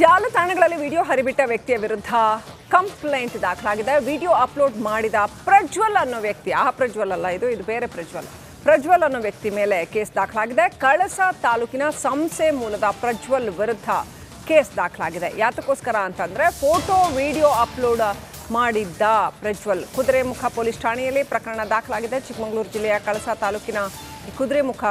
ಜಾಲತಾಣಗಳಲ್ಲಿ ವಿಡಿಯೋ ಹರಿಬಿಟ್ಟ ವ್ಯಕ್ತಿಯ ವಿರುದ್ಧ ಕಂಪ್ಲೇಂಟ್ ದಾಖಲಾಗಿದೆ. ವಿಡಿಯೋ ಅಪ್ಲೋಡ್ ಮಾಡಿದ ಪ್ರಜ್ವಲ್ ಅನ್ನೋ ವ್ಯಕ್ತಿ, ಪ್ರಜ್ವಲ್ ಅಲ್ಲ, ಇದು ಬೇರೆ ಪ್ರಜ್ವಲ್ ಅನ್ನೋ ವ್ಯಕ್ತಿ ಮೇಲೆ ಕೇಸ್ ದಾಖಲಾಗಿದೆ. ಕಳಸ ತಾಲೂಕಿನ ಸಂಸೆ ಮೂಲದ ಪ್ರಜ್ವಲ್ ವಿರುದ್ಧ ಕೇಸ್ ದಾಖಲಾಗಿದೆ. ಯಾತಕ್ಕೋಸ್ಕರ ಅಂತಂದ್ರೆ ಫೋಟೋ ವಿಡಿಯೋ ಅಪ್ಲೋಡ್ ಮಾಡಿದ್ದ ಪ್ರಜ್ವಲ್. ಕುದುರೆಮುಖ ಪೊಲೀಸ್ ಠಾಣೆಯಲ್ಲಿ ಪ್ರಕರಣ ದಾಖಲಾಗಿದೆ. ಚಿಕ್ಕಮಗಳೂರು ಜಿಲ್ಲೆಯ ಕಳಸ ತಾಲೂಕಿನ ಕುದುರೆಮುಖ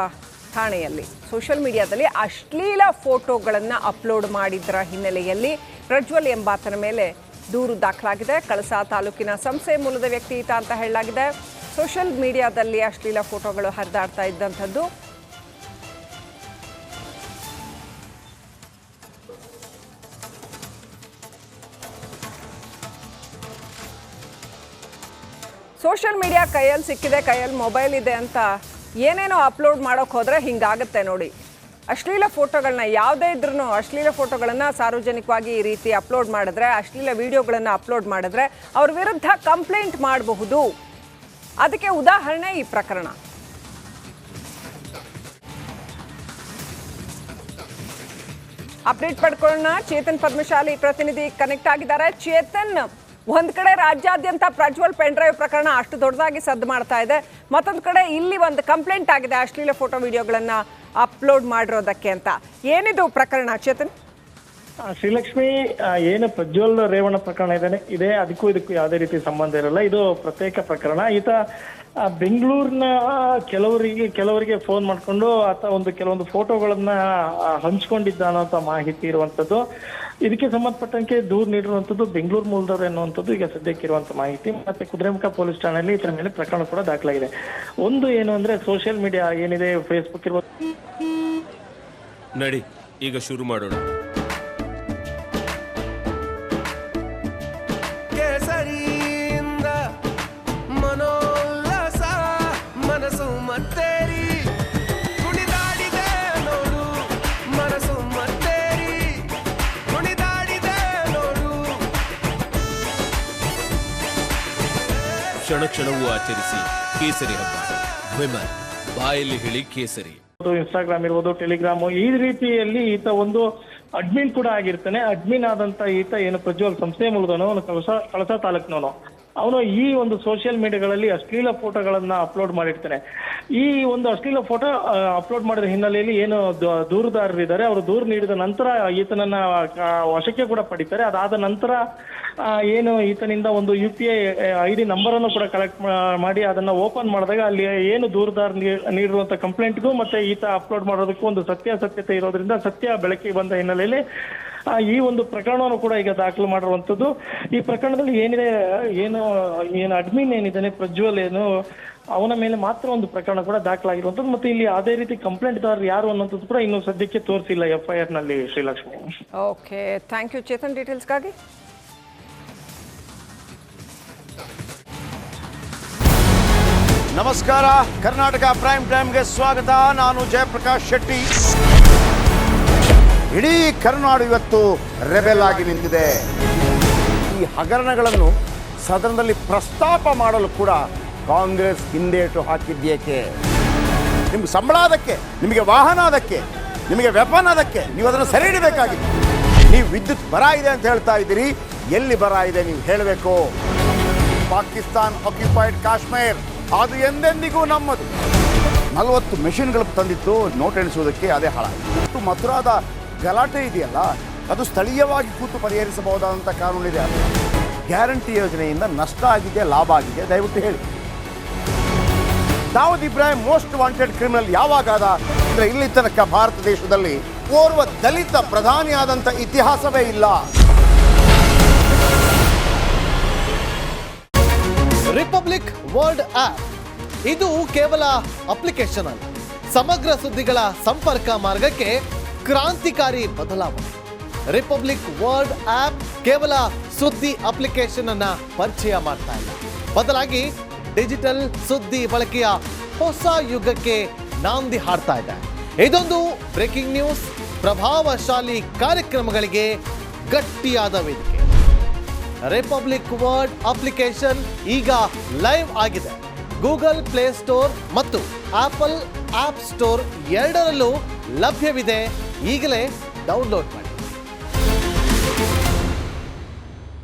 ಠಾಣೆಯಲ್ಲಿ ಸೋಷಿಯಲ್ ಮೀಡಿಯಾದಲ್ಲಿ ಅಶ್ಲೀಲ ಫೋಟೋಗಳನ್ನು ಅಪ್ಲೋಡ್ ಮಾಡಿದ್ದರ ಹಿನ್ನೆಲೆಯಲ್ಲಿ ಪ್ರಜ್ವಲ್ ಎಂಬಾತನ ಮೇಲೆ ದೂರು ದಾಖಲಾಗಿದೆ. ಕಳಸ ತಾಲೂಕಿನ ಸಂಸೆ ಮೂಲದ ವ್ಯಕ್ತಿ ಈತ ಅಂತ ಹೇಳಲಾಗಿದೆ. ಸೋಷಿಯಲ್ ಮೀಡಿಯಾದಲ್ಲಿ ಅಶ್ಲೀಲ ಫೋಟೋಗಳು ಹರಿದಾಡ್ತಾ ಇದ್ದಂಥದ್ದು. ಸೋಷಿಯಲ್ ಮೀಡಿಯಾ ಕೈಯಲ್ಲಿ ಸಿಕ್ಕಿದೆ, ಕೈಯಲ್ಲಿ ಮೊಬೈಲ್ ಇದೆ ಅಂತ ಏನೇನೋ ಅಪ್ಲೋಡ್ ಮಾಡೋಕೆ ಹೋದರೆ ಹಿಂಗಾಗುತ್ತೆ ನೋಡಿ. ಅಶ್ಲೀಲ ಫೋಟೋಗಳನ್ನ ಯಾವುದೇ ಇದ್ರೂ ಅಶ್ಲೀಲ ಫೋಟೋಗಳನ್ನು ಸಾರ್ವಜನಿಕವಾಗಿ ಈ ರೀತಿ ಅಪ್ಲೋಡ್ ಮಾಡಿದ್ರೆ, ಅಶ್ಲೀಲ ವಿಡಿಯೋಗಳನ್ನು ಅಪ್ಲೋಡ್ ಮಾಡಿದ್ರೆ ಅವ್ರ ವಿರುದ್ಧ ಕಂಪ್ಲೇಂಟ್ ಮಾಡಬಹುದು. ಅದಕ್ಕೆ ಉದಾಹರಣೆ ಈ ಪ್ರಕರಣ. ಅಪ್ಡೇಟ್ ಪಡ್ಕೊಳ್ಳೋಣ. ಚೇತನ್ ಪದ್ಮಶಾಲಿ ಪ್ರತಿನಿಧಿ ಕನೆಕ್ಟ್ ಆಗಿದ್ದಾರೆ. ಚೇತನ್, ಒಂದ್ ಕಡೆ ರಾಜ್ಯಾದ್ಯಂತ ಪ್ರಜ್ವಲ್ ಪೆನ್ ಡ್ರೈವ್ ಪ್ರಕರಣ ಅಷ್ಟು ದೊಡ್ಡದಾಗಿ ಸದ್ದು ಮಾಡ್ತಾ ಇದೆ, ಮತ್ತೊಂದು ಕಡೆ ಇಲ್ಲಿ ಒಂದು ಕಂಪ್ಲೇಂಟ್ ಆಗಿದೆ ಅಶ್ಲೀಲ ಫೋಟೋ ವಿಡಿಯೋಗಳನ್ನ ಅಪ್ಲೋಡ್ ಮಾಡಿರೋದಕ್ಕೆ ಅಂತ. ಏನಿದು ಪ್ರಕರಣ ಚೇತನ್? ಶ್ರೀಲಕ್ಷ್ಮಿ, ಏನು ಪ್ರಜ್ವಲ್ ರೇವಣ್ಣ ಪ್ರಕರಣ ಇದೆ ಅದಕ್ಕೂ ಇದಕ್ಕೂ ಯಾವುದೇ ರೀತಿ ಸಂಬಂಧ ಇರಲ್ಲ. ಇದು ಪ್ರತ್ಯೇಕ ಪ್ರಕರಣ. ಈತ ಬೆಂಗಳೂರಿನ ಕೆಲವರಿಗೆ ಫೋನ್ ಮಾಡ್ಕೊಂಡು ಆತ ಕೆಲವೊಂದು ಫೋಟೋಗಳನ್ನ ಹಂಚ್ಕೊಂಡಿದ್ದ ಅನ್ನೋಂಥ ಮಾಹಿತಿ ಇರುವಂತದ್ದು. ಇದಕ್ಕೆ ಸಂಬಂಧಪಟ್ಟಂತೆ ದೂರು ನೀಡಿರುವಂತದ್ದು ಬೆಂಗಳೂರು ಮೂಲದವರು ಎನ್ನುವಂಥದ್ದು ಈಗ ಸದ್ಯಕ್ಕೆ ಇರುವಂತ ಮಾಹಿತಿ. ಮತ್ತೆ ಕುದುರೆಮುಖ ಪೊಲೀಸ್ ಠಾಣೆಯಲ್ಲಿ ಇದರ ಮೇಲೆ ಪ್ರಕರಣ ಕೂಡ ದಾಖಲಾಗಿದೆ. ಒಂದು ಏನು ಅಂದ್ರೆ ಸೋಷಿಯಲ್ ಮೀಡಿಯಾ ಏನಿದೆ, ಫೇಸ್ಬುಕ್ ಇರ್ಬೋದು. ನಡಿ ಈಗ ಶುರು ಮಾಡೋಣ. ಕ್ಷಣ ಕ್ಷಣವೂ ಆಚರಿಸಿ ಕೇಸರಿ ಹಬ್ಬ. ವಿಮಲ್ ಬಾಯಲ್ಲಿ ಹೇಳಿ ಕೇಸರಿ. ಇನ್ಸ್ಟಾಗ್ರಾಮ್ ಇರ್ಬೋದು, ಟೆಲಿಗ್ರಾಮ್, ಈ ರೀತಿಯಲ್ಲಿ ಈತ ಒಂದು ಅಡ್ಮಿನ್ ಕೂಡ ಆಗಿರ್ತಾನೆ. ಅಡ್ಮಿನ್ ಆದಂತ ಈತ ಏನು ಪ್ರಜ್ವಲ್ ಸಂಸ್ಥೆ ಮೂಲದವನು, ಅವನು ಕಳಸ ತಾಲೂಕಿನವನು. ಅವನು ಈ ಒಂದು ಸೋಷಿಯಲ್ ಮೀಡಿಯಾಗಳಲ್ಲಿ ಅಶ್ಲೀಲ ಫೋಟೋಗಳನ್ನ ಅಪ್ಲೋಡ್ ಮಾಡಿರ್ತಾನೆ. ಈ ಒಂದು ಅಶ್ಲೀಲ ಫೋಟೋ ಅಪ್ಲೋಡ್ ಮಾಡಿದ ಹಿನ್ನೆಲೆಯಲ್ಲಿ ಏನು ದೂರುದಾರರಿದ್ದಾರೆ, ಅವರು ದೂರು ನೀಡಿದ ನಂತರ ಈತನನ್ನ ವಶಕ್ಕೆ ಕೂಡ ಪಡಿತಾರೆ. ಅದಾದ ನಂತರ ಏನು ಈತನಿಂದ ಒಂದು UPI ID ನಂಬರ್ ಅನ್ನು ಕೂಡ ಕಲೆಕ್ಟ್ ಮಾಡಿ ಅದನ್ನ ಓಪನ್ ಮಾಡಿದಾಗ ಅಲ್ಲಿ ಏನು ದೂರುದಾರ ನೀಡಿರುವಂತ ಕಂಪ್ಲೇಂಟ್ಗೂ ಮತ್ತೆ ಈತ ಅಪ್ಲೋಡ್ ಮಾಡೋದಕ್ಕೂ ಒಂದು ಸತ್ಯಾಸತ್ಯತೆ ಇರೋದ್ರಿಂದ ಸತ್ಯ ಬೆಳಕಿಗೆ ಬಂದ ಹಿನ್ನೆಲೆಯಲ್ಲಿ ಈ ಒಂದು ಪ್ರಕರಣವನ್ನು ಕೂಡ ಈಗ ದಾಖಲು ಮಾಡಿರುವಂತದ್ದು. ಈ ಪ್ರಕರಣದಲ್ಲಿ ಏನು ಅಡ್ಮಿನ್ ಏನಿದ್ದಾನೆ ಪ್ರಜ್ವಲ್, ಅವನ ಮೇಲೆ ಮಾತ್ರ ಒಂದು ಪ್ರಕರಣ ಕೂಡ ದಾಖಲಾಗಿರುವಂತದ್ದು. ಮತ್ತೆ ಇಲ್ಲಿ ಅದೇ ರೀತಿ ಕಂಪ್ಲೇಂಟ್ ದಾರರು ಯಾರು ಅನ್ನೋದು ಕೂಡ ಇನ್ನು ಸದ್ಯಕ್ಕೆ ತೋರಿಸಿಲ್ಲ FIR ನಲ್ಲಿ. Srilakshmi, okay, thank you Chetan ಡೀಟೇಲ್ಸ್ಗಾಗಿ. ನಮಸ್ಕಾರ, ಕರ್ನಾಟಕ ಪ್ರೈಮ್ ಟೈಮ್ಗೆ ಸ್ವಾಗತ. ನಾನು ಜಯಪ್ರಕಾಶ್ ಶೆಟ್ಟಿ. ಇಡೀ ಕರ್ನಾಡು ಇವತ್ತು ರೆಬೆಲ್ ಆಗಿ ನಿಂತಿದೆ. ಈ ಹಗರಣಗಳನ್ನು ಸದನದಲ್ಲಿ ಪ್ರಸ್ತಾಪ ಮಾಡಲು ಕೂಡ ಕಾಂಗ್ರೆಸ್ ಹಿಂದೇಟು ಹಾಕಿದ್ದೇಕೆ? ನಿಮ್ಗೆ ಸಂಬಳ ಅದಕ್ಕೆ, ನಿಮಗೆ ವಾಹನ ಅದಕ್ಕೆ, ನಿಮಗೆ ವೆಪನ್ ಅದಕ್ಕೆ, ನೀವು ಅದನ್ನು ಸೆರೆ ಹಿಡಿಬೇಕಾಗಿತ್ತು. ನೀವು ವಿದ್ಯುತ್ ಬರ ಇದೆ ಅಂತ ಹೇಳ್ತಾ ಇದ್ದೀರಿ, ಎಲ್ಲಿ ಬರ ಇದೆ ನೀವು ಹೇಳಬೇಕು. ಪಾಕಿಸ್ತಾನ್ ಆಕ್ಯುಪೈಡ್ ಕಾಶ್ಮೀರ್ ಅದು ಎಂದೆಂದಿಗೂ ನಮ್ಮದು. 40 ಮೆಷಿನ್ಗಳು ತಂದಿತ್ತು ನೋಟ್ ಎಣಿಸುವುದಕ್ಕೆ, ಅದೇ ಹಾಳಾಯಿತು. ಮಥುರಾದ ಗಲಾಟೆ ಇದೆಯಲ್ಲ, ಅದು ಸ್ಥಳೀಯವಾಗಿ ಕೂತು ಪರಿಹರಿಸಬಹುದಾದಂಥ ಕಾನೂನಿದೆ. ಗ್ಯಾರಂಟಿ ಯೋಜನೆಯಿಂದ ನಷ್ಟ ಆಗಿದೆ, ಲಾಭ ಆಗಿದೆ, ದಯವಿಟ್ಟು ಹೇಳಿ. Dawood Ibrahim most wanted criminal ಯಾವಾಗಾದ ಅಂದರೆ ಇಲ್ಲಿ ತನಕ ಭಾರತ ದೇಶದಲ್ಲಿ ಓರ್ವ ದಲಿತ ಪ್ರಧಾನಿಯಾದಂಥ ಇತಿಹಾಸವೇ ಇಲ್ಲ. ರಿಪಬ್ಲಿಕ್ ವರ್ಲ್ಡ್ ಆಪ್ ಇದು ಕೇವಲ ಅಪ್ಲಿಕೇಶನ್ ಅಲ್ಲ, ಸಮಗ್ರ ಸುದ್ದಿಗಳ ಸಂಪರ್ಕ ಮಾರ್ಗಕ್ಕೆ ಕ್ರಾಂತಿಕಾರಿ ಬದಲಾವಣೆ. ರಿಪಬ್ಲಿಕ್ ವರ್ಲ್ಡ್ ಆಪ್ ಕೇವಲ ಸುದ್ದಿ ಅಪ್ಲಿಕೇಶನ್ ಅನ್ನ ಪರಿಚಯ ಮಾಡ್ತಾ ಇಲ್ಲ, ಬದಲಾಗಿ ಡಿಜಿಟಲ್ ಸುದ್ದಿ ಬಳಕೆಯ ಹೊಸ ಯುಗಕ್ಕೆ ನಾಂದಿ ಹಾಡ್ತಾ ಇದೆ. ಇದೊಂದು ಬ್ರೇಕಿಂಗ್ ನ್ಯೂಸ್, ಪ್ರಭಾವಶಾಲಿ ಕಾರ್ಯಕ್ರಮಗಳಿಗೆ ಗಟ್ಟಿಯಾದ ವೇದಿಕೆ. ರಿಪಬ್ಲಿಕ್ ವರ್ಲ್ಡ್ ಅಪ್ಲಿಕೇಶನ್ ಈಗ ಲೈವ್ ಆಗಿದೆ. ಗೂಗಲ್ ಪ್ಲೇ ಸ್ಟೋರ್ ಮತ್ತು ಆಪಲ್ ಆಪ್ ಸ್ಟೋರ್ ಎರಡರಲ್ಲೂ ಲಭ್ಯವಿದೆ. ಈಗಲೇ ಡೌನ್ಲೋಡ್ ಮಾಡಿ.